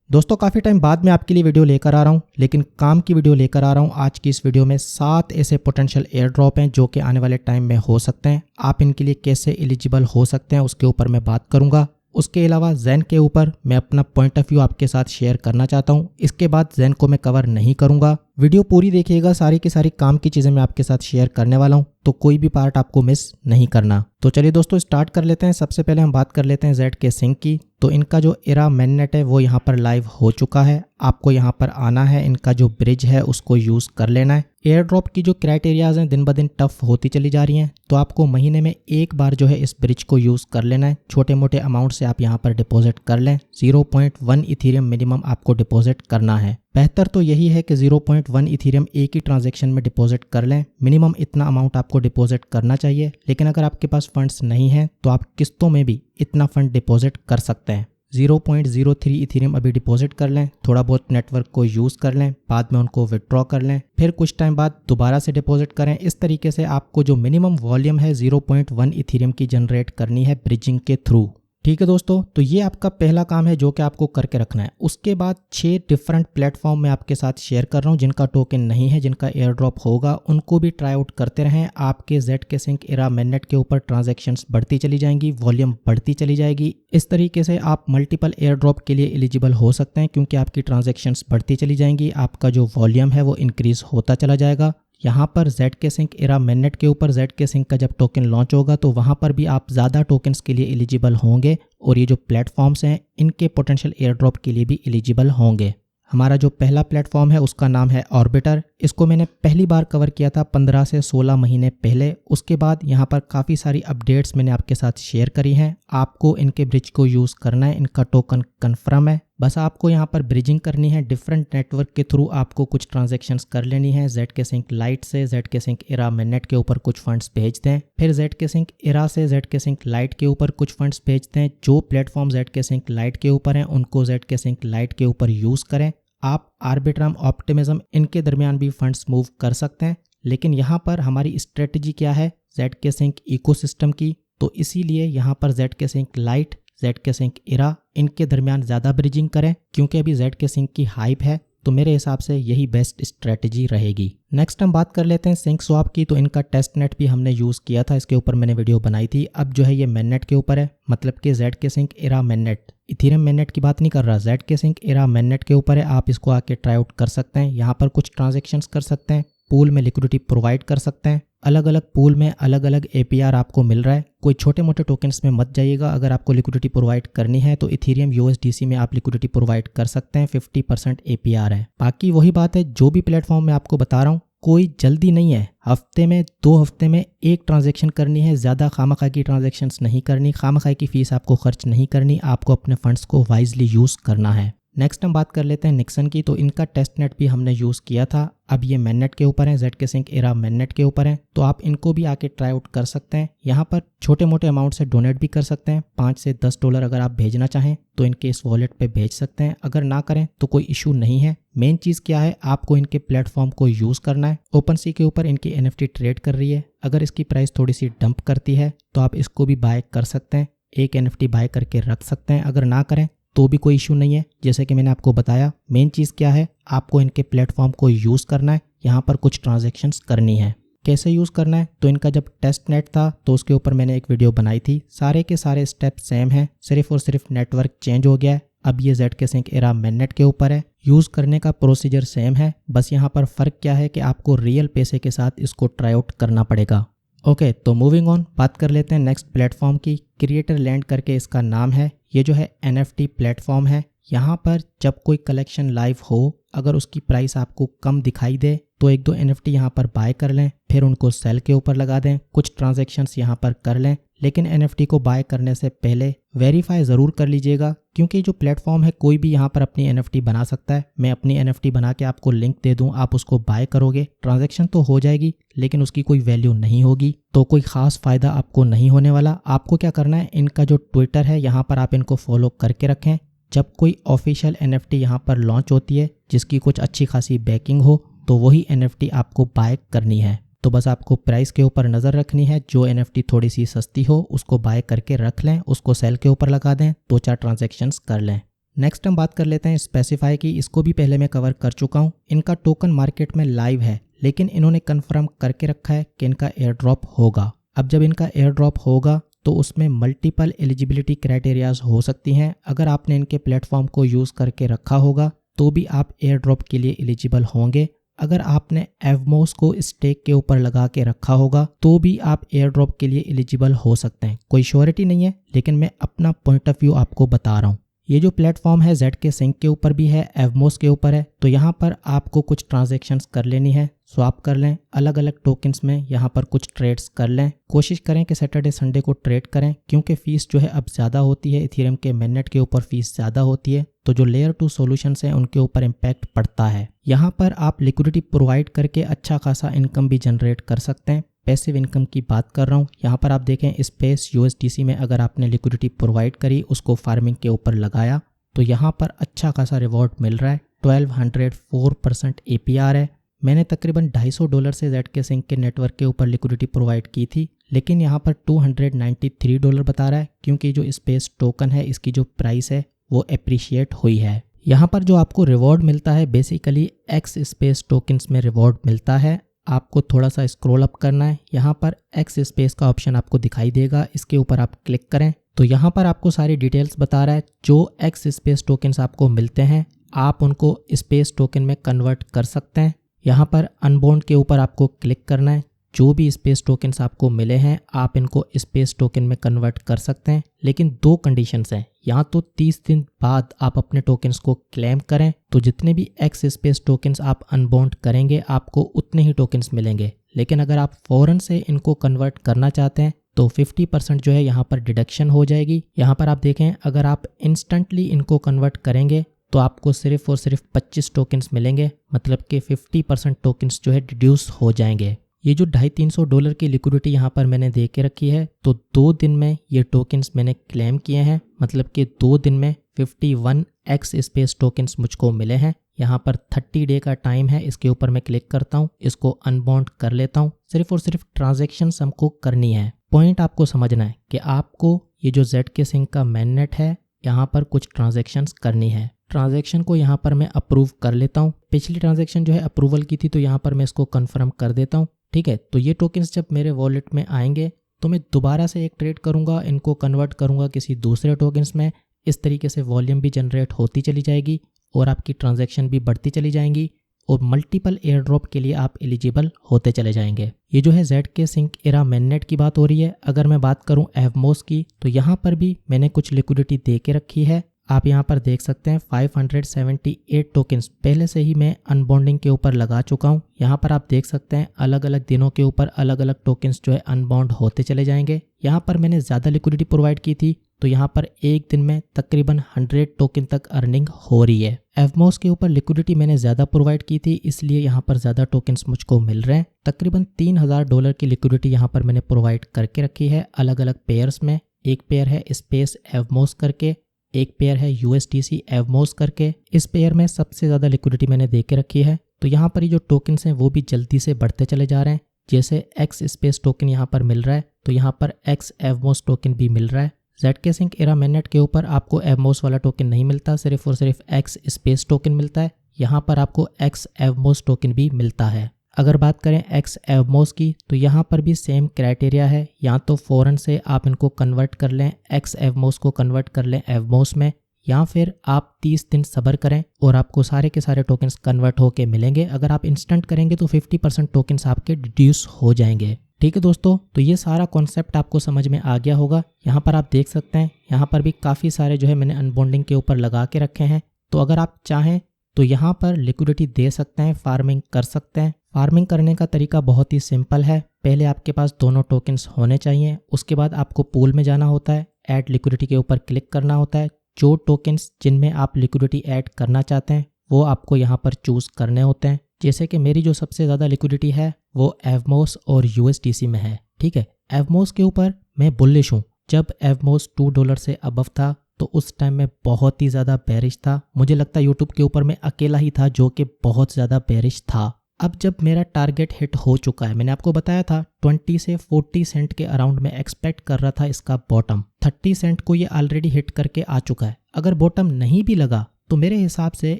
दोस्तों काफ़ी टाइम बाद मैं आपके लिए वीडियो लेकर आ रहा हूं, लेकिन काम की वीडियो लेकर आ रहा हूं। आज की इस वीडियो में 7 ऐसे पोटेंशियल एयर ड्रॉप हैं जो कि आने वाले टाइम में हो सकते हैं। आप इनके लिए कैसे एलिजिबल हो सकते हैं उसके ऊपर मैं बात करूंगा। उसके अलावा ज़ेन के ऊपर मैं अपना पॉइंट ऑफ व्यू आपके साथ शेयर करना चाहता हूं। इसके बाद ज़ेन को मैं कवर नहीं करूंगा। वीडियो पूरी देखिएगा, सारी की सारी काम की चीज़ें मैं आपके साथ शेयर करने वाला हूं, तो कोई भी पार्ट आपको मिस नहीं करना। तो चलिए दोस्तों स्टार्ट कर लेते हैं। सबसे पहले हम बात कर लेते हैं ZK Sync की। तो इनका जो एरा मैननेट है वो यहाँ पर लाइव हो चुका है। आपको यहाँ पर आना है, इनका जो ब्रिज है उसको यूज़ कर लेना है। एयर ड्रॉप की जो क्राइटेरियाज हैं दिन ब दिन टफ होती चली जा रही हैं, तो आपको महीने में एक बार जो है इस ब्रिज को यूज़ कर लेना है। छोटे मोटे अमाउंट से आप यहाँ पर डिपॉजिट कर लें। 0.1 इथीरियम मिनिमम आपको डिपॉजिट करना है। बेहतर तो यही है कि 0.1 इथीरियम एक ही ट्रांजैक्शन में डिपॉजिट कर लें। मिनिमम इतना अमाउंट आपको डिपॉजिट करना चाहिए, लेकिन अगर आपके पास फंड्स नहीं हैं तो आप किस्तों में भी इतना फंड डिपॉजिट कर सकते हैं। 0.03 इथीरियम अभी डिपॉजिट कर लें, थोड़ा बहुत नेटवर्क को यूज़ कर लें, बाद में उनको विड्रॉ कर लें, फिर कुछ टाइम बाद दोबारा से डिपॉजिट करें। इस तरीके से आपको जो मिनिमम वॉल्यूम है 0.1 इथीरियम की जनरेट करनी है ब्रिजिंग के थ्रू। ठीक है दोस्तों, तो ये आपका पहला काम है जो कि आपको करके रखना है। उसके बाद 6 डिफरेंट प्लेटफॉर्म मैं आपके साथ शेयर कर रहा हूँ जिनका टोकन नहीं है, जिनका एयर ड्रॉप होगा, उनको भी ट्राई आउट करते रहें। आपके ZK Sync एरा मैननेट के ऊपर ट्रांजैक्शंस बढ़ती चली जाएंगी, वॉल्यूम बढ़ती चली जाएगी। इस तरीके से आप मल्टीपल एयर ड्रॉप के लिए एलिजिबल हो सकते हैं, क्योंकि आपकी ट्रांजैक्शंस बढ़ती चली जाएंगी, आपका जो वॉल्यूम है वो इंक्रीज होता चला जाएगा। यहाँ पर ZK Sync एरा मैननेट के ऊपर ZK Sync का जब टोकन लॉन्च होगा तो वहाँ पर भी आप ज़्यादा टोकन्स के लिए एलिजिबल होंगे, और ये जो प्लेटफॉर्म्स हैं इनके पोटेंशियल एयर ड्रॉप के लिए भी एलिजिबल होंगे। हमारा जो पहला प्लेटफॉर्म है उसका नाम है ऑर्बिटर। इसको मैंने पहली बार कवर किया था 15 से 16 महीने पहले। उसके बाद यहाँ पर काफ़ी सारी अपडेट्स मैंने आपके साथ शेयर करी हैं। आपको इनके ब्रिज को यूज़ करना है, इनका टोकन कन्फर्म है। बस आपको यहाँ पर ब्रिजिंग करनी है, डिफरेंट नेटवर्क के थ्रू आपको कुछ ट्रांजैक्शंस कर लेनी है। ZK Sync लाइट से ZK Sync एरा मैननेट के ऊपर कुछ फंड्स भेज दें, फिर ZK Sync एरा से ZK Sync लाइट के ऊपर कुछ फंड्स भेज दें। जो प्लेटफॉर्म ZK Sync लाइट के ऊपर हैं उनको ZK Sync लाइट के ऊपर यूज़ करें। आप आर्बिट्रम, ऑप्टिमिज्म इनके दरमियान भी फंड्स मूव कर सकते हैं, लेकिन यहाँ पर हमारी स्ट्रेटजी क्या है ZK Sync इकोसिस्टम की, तो इसीलिए यहाँ पर ZK Sync light, ZK Sync era इनके दरमियान ज़्यादा ब्रिजिंग करें, क्योंकि अभी ZK Sync की हाइप है, तो मेरे हिसाब से यही बेस्ट स्ट्रेटजी रहेगी। नेक्स्ट हम बात कर लेते हैं SyncSwap की। तो इनका टेस्ट नेट भी हमने यूज़ किया था, इसके ऊपर मैंने वीडियो बनाई थी। अब जो है ये मैननेट के ऊपर है, मतलब कि ZK Sync एरा मैननेट, इथीरियम मैननेट की बात नहीं कर रहा, ZK Sync एरा मैननेट के ऊपर है। आप इसको आके ट्राई आउट कर सकते हैं, यहाँ पर कुछ ट्रांजेक्शन्स कर सकते हैं, पूल में लिक्विडिटी प्रोवाइड कर सकते हैं। अलग अलग पूल में अलग अलग APR आपको मिल रहा है। कोई छोटे मोटे टोकन्स में मत जाइएगा। अगर आपको लिक्विडिटी प्रोवाइड करनी है तो इथीरियम USDC में आप लिक्विडिटी प्रोवाइड कर सकते हैं, 50% APR है। बाकी वही बात है, जो भी प्लेटफॉर्म मैं आपको बता रहा हूँ कोई जल्दी नहीं है। हफ्ते में 2 हफ्ते में एक ट्रांजैक्शन करनी है, ज़्यादा खामखा की ट्रांजैक्शंस नहीं करनी, खामखा की फीस आपको खर्च नहीं करनी, आपको अपने फंड्स को वाइजली यूज़ करना है। नेक्स्ट हम बात कर लेते हैं निक्सन की। तो इनका टेस्ट नेट भी हमने यूज़ किया था। अब ये मैननेट के ऊपर है, ZK Sync एरा मैननेट के ऊपर है, तो आप इनको भी आके ट्राई आउट कर सकते हैं। यहाँ पर छोटे मोटे अमाउंट से डोनेट भी कर सकते हैं। 5 से 10 डॉलर अगर आप भेजना चाहें तो इनके इस वॉलेट पे भेज सकते हैं, अगर ना करें तो कोई इशू नहीं है। मेन चीज़ क्या है, आपको इनके प्लेटफॉर्म को यूज़ करना है। OpenSea के ऊपर इनकी NFT ट्रेड कर रही है, अगर इसकी प्राइस थोड़ी सी डंप करती है तो आप इसको भी बाय कर सकते हैं, एक NFT बाय करके रख सकते हैं। अगर ना करें तो भी कोई इशू नहीं है। जैसे कि मैंने आपको बताया, मेन चीज़ क्या है, आपको इनके प्लेटफॉर्म को यूज़ करना है, यहाँ पर कुछ ट्रांजैक्शंस करनी है। कैसे यूज़ करना है, तो इनका जब टेस्ट नेट था तो उसके ऊपर मैंने एक वीडियो बनाई थी। सारे के सारे स्टेप सेम हैं, सिर्फ और सिर्फ नेटवर्क चेंज हो गया है। अब ये ZK Sync एरा मैननेट के ऊपर है, यूज़ करने का प्रोसीजर सेम है, बस यहाँ पर फ़र्क क्या है कि आपको रियल पैसे के साथ इसको ट्राई आउट करना पड़ेगा। ओके, तो मूविंग ऑन, बात कर लेते हैं नेक्स्ट प्लेटफॉर्म की। क्रिएटर लैंड करके इसका नाम है। ये जो है NFT प्लेटफॉर्म है। यहाँ पर जब कोई कलेक्शन लाइव हो, अगर उसकी प्राइस आपको कम दिखाई दे तो 1-2 NFT यहाँ पर बाय कर लें, फिर उनको सेल के ऊपर लगा दें, कुछ ट्रांजैक्शंस यहाँ पर कर लें। लेकिन NFT को बाय करने से पहले वेरीफाई ज़रूर कर लीजिएगा, क्योंकि जो प्लेटफॉर्म है कोई भी यहाँ पर अपनी NFT बना सकता है। मैं अपनी NFT बना के आपको लिंक दे दूँ, आप उसको बाय करोगे, ट्रांजैक्शन तो हो जाएगी लेकिन उसकी कोई वैल्यू नहीं होगी, तो कोई ख़ास फ़ायदा आपको नहीं होने वाला। आपको क्या करना है, इनका जो ट्विटर है यहाँ पर आप इनको फॉलो करके रखें। जब कोई ऑफिशियल NFT यहाँ पर लॉन्च होती है जिसकी कुछ अच्छी खासी बैकिंग हो, तो वही NFT आपको बाय करनी है। तो बस आपको प्राइस के ऊपर नज़र रखनी है, जो NFT थोड़ी सी सस्ती हो उसको बाय करके रख लें, उसको सेल के ऊपर लगा दें, 2-4 ट्रांजैक्शंस कर लें। नेक्स्ट हम बात कर लेते हैं स्पेसिफाई की। इसको भी पहले मैं कवर कर चुका हूँ। इनका टोकन मार्केट में लाइव है, लेकिन इन्होंने कंफर्म करके रखा है कि इनका एयर ड्रॉप होगा। अब जब इनका एयर ड्रॉप होगा तो उसमें मल्टीपल एलिजिबिलिटी क्राइटेरियाज हो सकती हैं। अगर आपने इनके प्लेटफॉर्म को यूज़ करके रखा होगा तो भी आप एयर ड्रॉप के लिए एलिजिबल होंगे। अगर आपने एवमोस को स्टेक के ऊपर लगा के रखा होगा तो भी आप एयर ड्रॉप के लिए एलिजिबल हो सकते हैं। कोई श्योरिटी नहीं है, लेकिन मैं अपना पॉइंट ऑफ व्यू आपको बता रहा हूँ। ये जो प्लेटफॉर्म है ZK Sync के ऊपर भी है, एवमोस के ऊपर है। तो यहाँ पर आपको कुछ ट्रांजैक्शंस कर लेनी है, स्वैप कर लें अलग अलग टोकन्स में, यहाँ पर कुछ ट्रेड्स कर लें। कोशिश करें कि सैटरडे संडे को ट्रेड करें, क्योंकि फीस जो है अब ज़्यादा होती है। इथेरियम के मेननेट के ऊपर फीस ज़्यादा होती है, तो जो लेयर 2 सॉल्यूशंस हैं उनके ऊपर इम्पैक्ट पड़ता है। यहाँ पर आप लिक्विडिटी प्रोवाइड करके अच्छा खासा इनकम भी जनरेट कर सकते हैं। पैसिव इनकम की बात कर रहा हूँ। यहाँ पर आप देखें स्पेस USDC में अगर आपने लिक्विडिटी प्रोवाइड करी, उसको फार्मिंग के ऊपर लगाया, तो यहाँ पर अच्छा खासा रिवॉर्ड मिल रहा है। 1204% APR है। मैंने तकरीबन $250 से ZK Sync के नेटवर्क के ऊपर लिक्विडिटी प्रोवाइड की थी, लेकिन यहाँ पर $293 बता रहा है, क्योंकि जो स्पेस टोकन है इसकी जो प्राइस है वो अप्रिशिएट हुई है। यहाँ पर जो आपको रिवॉर्ड मिलता है बेसिकली X स्पेस टोकन्स में रिवॉर्ड मिलता है। आपको थोड़ा सा स्क्रॉल अप करना है, यहाँ पर X स्पेस का ऑप्शन आपको दिखाई देगा, इसके ऊपर आप क्लिक करें तो यहाँ पर आपको सारी डिटेल्स बता रहा है। जो X स्पेस टोकन्स आपको मिलते हैं आप उनको स्पेस टोकन में कन्वर्ट कर सकते हैं। यहाँ पर अनबॉन्ड के ऊपर आपको क्लिक करना है। जो भी स्पेस टोकन्स आपको मिले हैं आप इनको स्पेस टोकन में कन्वर्ट कर सकते हैं, लेकिन 2 कंडीशंस हैं। यहाँ तो 30 दिन बाद आप अपने टोकन्स को क्लेम करें, तो जितने भी X स्पेस टोकन्स आप अनबॉन्ड करेंगे आपको उतने ही टोकन्स मिलेंगे। लेकिन अगर आप फौरन से इनको कन्वर्ट करना चाहते हैं तो 50% जो है यहाँ पर डिडक्शन हो जाएगी। यहाँ पर आप देखें अगर आप इंस्टेंटली इनको कन्वर्ट करेंगे तो आपको सिर्फ और सिर्फ 25 टोकन्स मिलेंगे, मतलब कि 50% टोकन्स जो है डिड्यूस हो जाएंगे। ये जो $250 की लिक्विडिटी यहाँ पर मैंने दे के रखी है, तो 2 दिन में ये टोकन्स मैंने क्लेम किए हैं, मतलब कि 2 दिन में 51X स्पेस टोकन्स मुझको मिले हैं। यहाँ पर 30 डे का टाइम है, इसके ऊपर मैं क्लिक करता हूँ, इसको अनबॉन्ड कर लेता हूँ। सिर्फ और सिर्फ ट्रांजैक्शंस हमको करनी है। पॉइंट आपको समझना है कि आपको ये जो ZK Sync का मेननेट है यहाँ पर कुछ ट्रांजैक्शंस करनी है। ट्रांजैक्शन को यहाँ पर मैं अप्रूव कर लेता हूँ। पिछली ट्रांजैक्शन जो है अप्रूवल की थी, तो यहाँ पर मैं इसको कंफर्म कर देता हूँ। ठीक है, तो ये टोकन्स जब मेरे वॉलेट में आएंगे तो मैं दोबारा से एक ट्रेड करूँगा, इनको कन्वर्ट करूँगा किसी दूसरे टोकन्स में। इस तरीके से वॉल्यूम भी जनरेट होती चली जाएगी और आपकी ट्रांजैक्शन भी बढ़ती चली जाएंगी और मल्टीपल एयर ड्रॉप के लिए आप एलिजिबल होते चले जाएंगे। ये जो है ZK Sync एरा मेननेट की बात हो रही है। अगर मैं बात करूं एवमोस की, तो यहाँ पर भी मैंने कुछ लिक्विडिटी दे के रखी है। आप यहाँ पर देख सकते हैं 578 टोकन्स पहले से ही मैं अनबॉन्डिंग के ऊपर लगा चुका हूँ। यहाँ पर आप देख सकते हैं अलग अलग दिनों के ऊपर अलग अलग टोकन्स जो है अनबॉन्ड होते चले जाएंगे। यहाँ पर मैंने ज़्यादा लिक्विडिटी प्रोवाइड की थी, तो यहाँ पर एक दिन में तकरीबन 100 टोकन तक अर्निंग हो रही है। एवमोस के ऊपर लिक्विडिटी मैंने ज़्यादा प्रोवाइड की थी, इसलिए यहाँ पर ज़्यादा टोकन्स मुझको मिल रहे हैं। तकरीबन $3000 की लिक्विडिटी यहाँ पर मैंने प्रोवाइड करके रखी है अलग अलग पेयर्स में। एक पेयर है स्पेस एवमोस करके, एक पेयर है USDC एवमोस करके। इस पेयर में सबसे ज़्यादा लिक्विडिटी मैंने दे के रखी है। तो यहाँ पर ये जो टोकन्स हैं वो भी जल्दी से बढ़ते चले जा रहे हैं। जैसे X स्पेस टोकन यहाँ पर मिल रहा है, तो यहाँ पर X एवमोस टोकन भी मिल रहा है। ZK Sync एरा मेननेट के ऊपर आपको एवमोस वाला टोकन नहीं मिलता, सिर्फ और सिर्फ X स्पेस टोकन मिलता है। यहाँ पर आपको X एवमोस टोकन भी मिलता है। अगर बात करें X एवमोस की, तो यहाँ पर भी सेम क्राइटेरिया है। या तो फ़ौरन से आप इनको कन्वर्ट कर लें, X एवमोस को कन्वर्ट कर लें एवमोस में, या फिर आप 30 दिन सब्र करें और आपको सारे के सारे टोकन्स कन्वर्ट होके मिलेंगे। अगर आप इंस्टेंट करेंगे तो 50% टोकन्स आपके डिड्यूस हो जाएंगे। ठीक है दोस्तों, तो ये सारा कॉन्सेप्ट आपको समझ में आ गया होगा। यहाँ पर आप देख सकते हैं, यहाँ पर भी काफ़ी सारे जो है मैंने अनबॉन्डिंग के ऊपर लगा के रखे हैं। तो अगर आप चाहें तो यहाँ पर लिक्विडिटी दे सकते हैं, फार्मिंग कर सकते हैं। फार्मिंग करने का तरीका बहुत ही सिंपल है। पहले आपके पास दोनों टोकन्स होने चाहिए, उसके बाद आपको पूल में जाना होता है, ऐड लिक्विडिटी के ऊपर क्लिक करना होता है। जो टोकन्स जिनमें आप लिक्विडिटी ऐड करना चाहते हैं वो आपको यहाँ पर चूज़ करने होते हैं। जैसे कि मेरी जो सबसे ज़्यादा लिक्विडिटी है वो एवमोस और USDC में है। ठीक है, एवमोस के ऊपर मैं बुलिश हूँ। जब एवमोस $2 से अबव था तो उस टाइम में बहुत ही ज़्यादा बेरिश था। मुझे लगता है यूट्यूब के ऊपर मैं अकेला ही था जो कि बहुत ज़्यादा बेरिश था। अब जब मेरा टारगेट हिट हो चुका है, मैंने आपको बताया था 20 से 40 सेंट के अराउंड में एक्सपेक्ट कर रहा था इसका बॉटम, 30 सेंट को ये ऑलरेडी हिट करके आ चुका है। अगर बॉटम नहीं भी लगा तो मेरे हिसाब से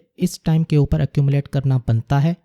इस टाइम के ऊपर एक्यूमुलेट करना बनता है।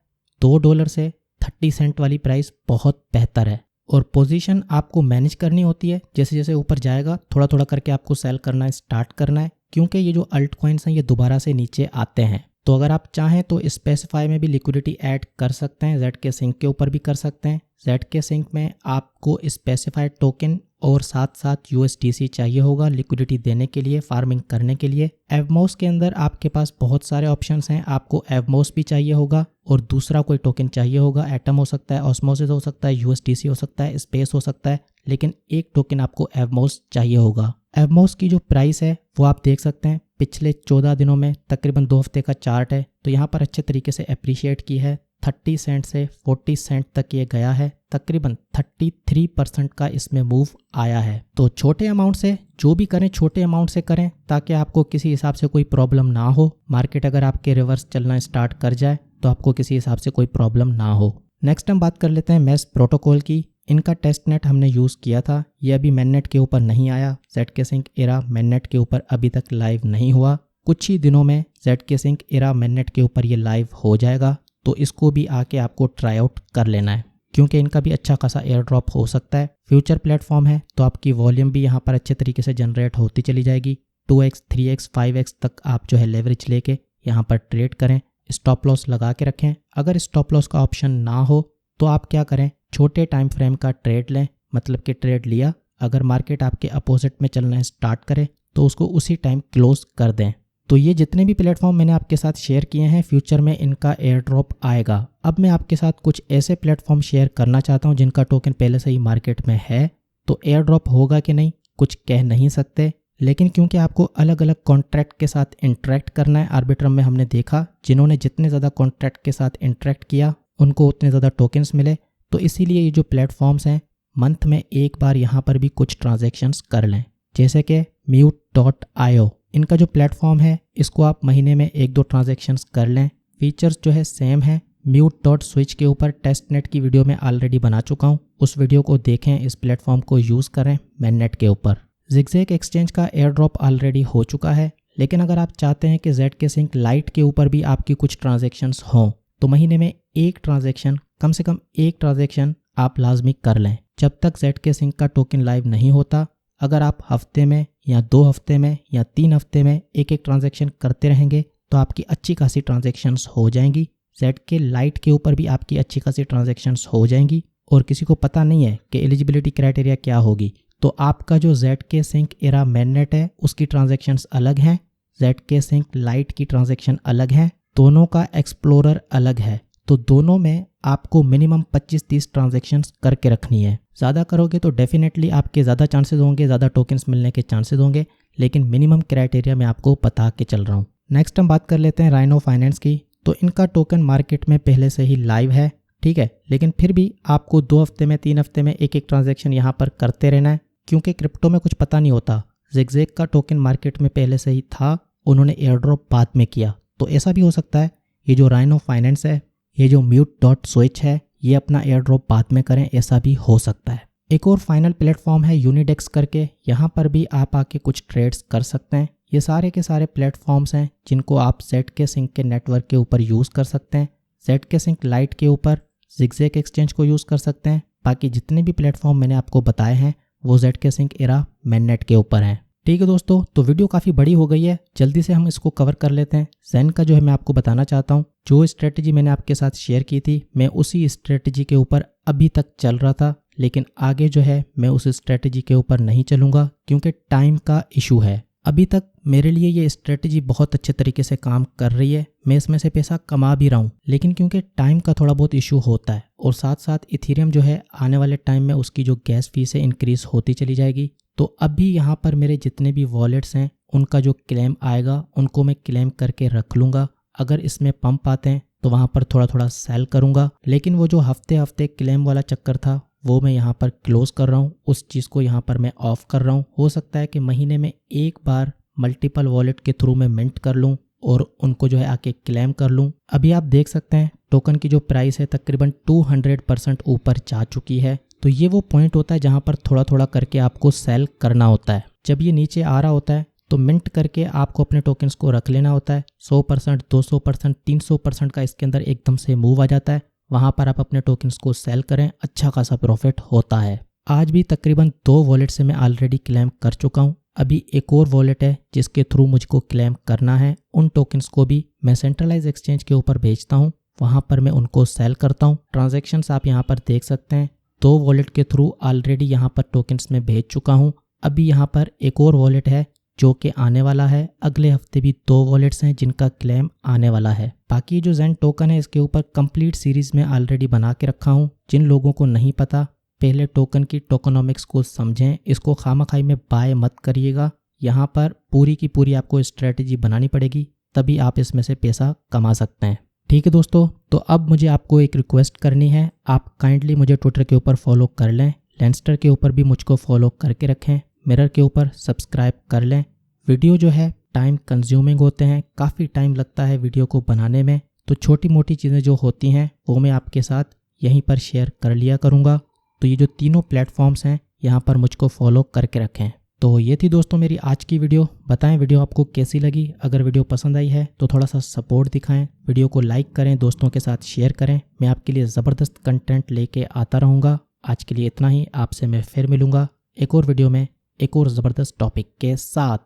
$2 से 30 सेंट वाली प्राइस बहुत बेहतर है और पोजीशन आपको मैनेज करनी होती है। जैसे जैसे ऊपर जाएगा थोड़ा थोड़ा करके आपको सेल करना स्टार्ट करना है, क्योंकि ये जो अल्ट कॉइन्स हैं ये दोबारा से नीचे आते हैं। तो अगर आप चाहें तो स्पेसिफाई में भी लिक्विडिटी ऐड कर सकते हैं, ZK Sync के ऊपर भी कर सकते हैं। ZK Sync में आपको स्पेसिफाइड टोकन और साथ साथ USDC चाहिए होगा लिक्विडिटी देने के लिए, फार्मिंग करने के लिए। एवमोस के अंदर आपके पास बहुत सारे ऑप्शंस हैं, आपको एवमोस भी चाहिए होगा और दूसरा कोई टोकन चाहिए होगा। एटम हो सकता है, ऑस्मोसिस हो सकता है, USDC हो सकता है, स्पेस हो सकता है, लेकिन एक टोकन आपको एवमोस चाहिए होगा। एवमोस की जो प्राइस है वो आप देख सकते हैं, पिछले 14 दिनों में तकरीबन 2 हफ्ते का चार्ट है, तो यहाँ पर अच्छे तरीके से अप्रिशिएट की है। 30 सेंट से 40 सेंट तक ये गया है, तकरीबन 33% का इसमें मूव आया है। तो छोटे अमाउंट से जो भी करें छोटे अमाउंट से करें, ताकि आपको किसी हिसाब से कोई प्रॉब्लम ना हो। मार्केट अगर आपके रिवर्स चलना स्टार्ट कर जाए तो आपको किसी हिसाब से कोई प्रॉब्लम ना हो। नेक्स्ट हम बात कर लेते हैं मेश प्रोटोकॉल की। इनका टेस्ट नेट हमने यूज़ किया था, ये अभी मैननेट के ऊपर नहीं आया। ZK Sync एरा मैननेट के ऊपर अभी तक लाइव नहीं हुआ। कुछ ही दिनों में ZK Sync एरा मैननेट के ऊपर ये लाइव हो जाएगा, तो इसको भी आके आपको ट्राई आउट कर लेना है, क्योंकि इनका भी अच्छा खासा एयर ड्रॉप हो सकता है। फ्यूचर प्लेटफॉर्म है तो आपकी वॉल्यूम भी यहाँ पर अच्छे तरीके से जनरेट होती चली जाएगी। 2x 3x 5x तक आप जो है लेवरेज लेके यहाँ पर ट्रेड करें। स्टॉप लॉस लगा के रखें। अगर स्टॉप लॉस का ऑप्शन ना हो तो आप क्या करें, छोटे टाइम फ्रेम का ट्रेड लें, मतलब कि ट्रेड लिया, अगर मार्केट आपके अपोजिट में चलना स्टार्ट करे तो उसको उसी टाइम क्लोज कर दें। तो ये जितने भी प्लेटफॉर्म मैंने आपके साथ शेयर किए हैं, फ्यूचर में इनका एयर ड्रॉप आएगा। अब मैं आपके साथ कुछ ऐसे प्लेटफॉर्म शेयर करना चाहता हूं जिनका टोकन पहले से ही मार्केट में है। तो एयर ड्रॉप होगा कि नहीं कुछ कह नहीं सकते, लेकिन क्योंकि आपको अलग अलग कॉन्ट्रैक्ट के साथ इंटरेक्ट करना है, आर्बिट्रम में हमने देखा जिन्होंने जितने ज़्यादा कॉन्ट्रैक्ट के साथ इंटरेक्ट किया उनको उतने ज़्यादा टोकन्स मिले। तो इसीलिए ये जो प्लेटफॉर्म्स हैं, मंथ में एक बार यहाँ पर भी कुछ ट्रांजैक्शंस कर लें, जैसे कि mute.io। इनका जो प्लेटफॉर्म है इसको आप महीने में 1-2 ट्रांजैक्शंस कर लें। फीचर्स जो है सेम है। mute.switch के ऊपर टेस्ट नेट की वीडियो मैं ऑलरेडी बना चुका हूँ, उस वीडियो को देखें, इस प्लेटफॉर्म को यूज़ करें मैननेट के ऊपर। ZigZag एक्सचेंज का एयर ड्रॉप ऑलरेडी हो चुका है, लेकिन अगर आप चाहते हैं कि ZK Sync लाइट के ऊपर भी आपकी कुछ ट्रांजैक्शंस हों तो महीने में एक ट्रांजैक्शन, कम से कम एक ट्रांजैक्शन आप लाजमी कर लें। जब तक ZK Sync का टोकन लाइव नहीं होता, अगर आप हफ्ते में या 2 हफ्ते में या 3 हफ्ते में एक एक ट्रांजैक्शन करते रहेंगे तो आपकी अच्छी खासी ट्रांजैक्शंस हो जाएंगी। ZK लाइट के ऊपर भी आपकी अच्छी खासी ट्रांजैक्शंस हो जाएंगी। और किसी को पता नहीं है कि एलिजिबिलिटी क्राइटेरिया क्या होगी, तो आपका जो ZK Sync एरा मैननेट है उसकी ट्रांजैक्शंस अलग हैं, ZK Sync लाइट की ट्रांजैक्शन अलग है, दोनों का एक्सप्लोरर अलग है। तो दोनों में आपको मिनिमम 25-30 ट्रांजैक्शंस करके रखनी है। ज़्यादा करोगे तो डेफिनेटली आपके ज़्यादा चांसेस होंगे, ज़्यादा टोकन्स मिलने के चांसेस होंगे, लेकिन मिनिमम क्राइटेरिया मैं आपको बता के चल रहा हूँ। नेक्स्ट हम बात कर लेते हैं राइनो फाइनेंस की। तो इनका टोकन मार्केट में पहले से ही लाइव है, ठीक है, लेकिन फिर भी आपको 2 हफ्ते में 3 हफ्ते में एक एक ट्रांजैक्शन यहाँ पर करते रहना है, क्योंकि क्रिप्टो में कुछ पता नहीं होता। ZigZag का टोकन मार्केट में पहले से ही था, उन्होंने एयर ड्रॉप बाद में किया, तो ऐसा भी हो सकता है ये जो राइनो फाइनेंस है, ये जो mute.switch है, ये अपना एयर ड्रॉप बाद में करें, ऐसा भी हो सकता है। एक और फाइनल प्लेटफॉर्म है यूनिडेक्स करके, यहाँ पर भी आप आके कुछ ट्रेड्स कर सकते हैं। ये सारे के सारे प्लेटफॉर्म्स हैं जिनको आप ZK Sync के नेटवर्क के ऊपर यूज़ कर सकते हैं। ZK Sync लाइट के ऊपर ZigZag एक्सचेंज को यूज़ कर सकते हैं। बाकी जितने भी प्लेटफॉर्म मैंने आपको बताए हैं वो ZK Sync एरा मैननेट के ऊपर हैं। ठीक है दोस्तों, तो वीडियो काफ़ी बड़ी हो गई है, जल्दी से हम इसको कवर कर लेते हैं। ज़ेन का जो है मैं आपको बताना चाहता हूँ, जो स्ट्रेटजी मैंने आपके साथ शेयर की थी मैं उसी स्ट्रेटजी के ऊपर अभी तक चल रहा था, लेकिन आगे जो है मैं उस स्ट्रेटजी के ऊपर नहीं चलूँगा क्योंकि टाइम का इशू है। अभी तक मेरे लिए ये स्ट्रेटजी बहुत अच्छे तरीके से काम कर रही है, मैं इसमें से पैसा कमा भी रहा हूँ, लेकिन क्योंकि टाइम का थोड़ा बहुत इशू होता है और साथ साथ इथेरियम जो है आने वाले टाइम में उसकी जो गैस फीस है इंक्रीज होती चली जाएगी। तो अभी यहाँ पर मेरे जितने भी वॉलेट्स हैं उनका जो क्लेम आएगा उनको मैं क्लेम करके रख लूँगा। अगर इसमें पंप आते हैं तो वहाँ पर थोड़ा थोड़ा सेल करूँगा, लेकिन वो जो हफ्ते हफ्ते क्लेम वाला चक्कर था वो मैं यहाँ पर क्लोज कर रहा हूँ, उस चीज़ को यहाँ पर मैं ऑफ कर रहा हूँ। हो सकता है कि महीने में एक बार मल्टीपल वॉलेट के थ्रू मैं मिंट कर लूँ और उनको जो है आके क्लेम कर लूँ। अभी आप देख सकते हैं टोकन की जो प्राइस है तकरीबन 200% ऊपर जा चुकी है। तो ये वो पॉइंट होता है जहाँ पर थोड़ा थोड़ा करके आपको सेल करना होता है। जब ये नीचे आ रहा होता है तो मिंट करके आपको अपने टोकन्स को रख लेना होता है। 100%, 200%, 300% का इसके अंदर एकदम से मूव आ जाता है, वहाँ पर आप अपने टोकन्स को सेल करें, अच्छा खासा प्रॉफिट होता है। आज भी तकरीबन 2 वॉलेट से मैं ऑलरेडी क्लेम कर चुका हूँ। अभी एक और वॉलेट है जिसके थ्रू मुझको क्लेम करना है। उन टोकन्स को भी मैं सेंट्रलाइज एक्सचेंज के ऊपर भेजता हूँ, वहाँ पर मैं उनको सेल करता हूँ। ट्रांजैक्शंस आप यहाँ पर देख सकते हैं। 2 वॉलेट के थ्रू ऑलरेडी यहाँ पर टोकन्स में भेज चुका हूँ। अभी यहाँ पर एक और वॉलेट है जो कि आने वाला है। अगले हफ्ते भी 2 वॉलेट्स हैं जिनका क्लेम आने वाला है। बाकी जो ज़ेन टोकन है इसके ऊपर कंप्लीट सीरीज़ में ऑलरेडी बना के रखा हूँ। जिन लोगों को नहीं पता, पहले टोकन की टोकनोमिक्स को समझें, इसको खामखाई में बाय मत करिएगा। यहाँ पर पूरी की पूरी आपको स्ट्रेटजी बनानी पड़ेगी, तभी आप इसमें से पैसा कमा सकते हैं। ठीक है दोस्तों, तो अब मुझे आपको एक रिक्वेस्ट करनी है, आप काइंडली मुझे ट्विटर के ऊपर फॉलो कर लें, लेंस्टर के ऊपर भी मुझको फॉलो करके रखें, मिरर के ऊपर सब्सक्राइब कर लें। वीडियो जो है टाइम कंज्यूमिंग होते हैं, काफ़ी टाइम लगता है वीडियो को बनाने में, तो छोटी मोटी चीज़ें जो होती हैं वो मैं आपके साथ यहीं पर शेयर कर लिया करूँगा। तो ये जो तीनों प्लेटफॉर्म्स हैं यहाँ पर मुझको फॉलो करके रखें। तो ये थी दोस्तों मेरी आज की वीडियो। बताएं वीडियो आपको कैसी लगी। अगर वीडियो पसंद आई है तो थोड़ा सा सपोर्ट दिखाएं, वीडियो को लाइक करें, दोस्तों के साथ शेयर करें। मैं आपके लिए ज़बरदस्त कंटेंट लेके आता रहूँगा। आज के लिए इतना ही, आपसे मैं फिर मिलूँगा एक और वीडियो में एक और ज़बरदस्त टॉपिक के साथ।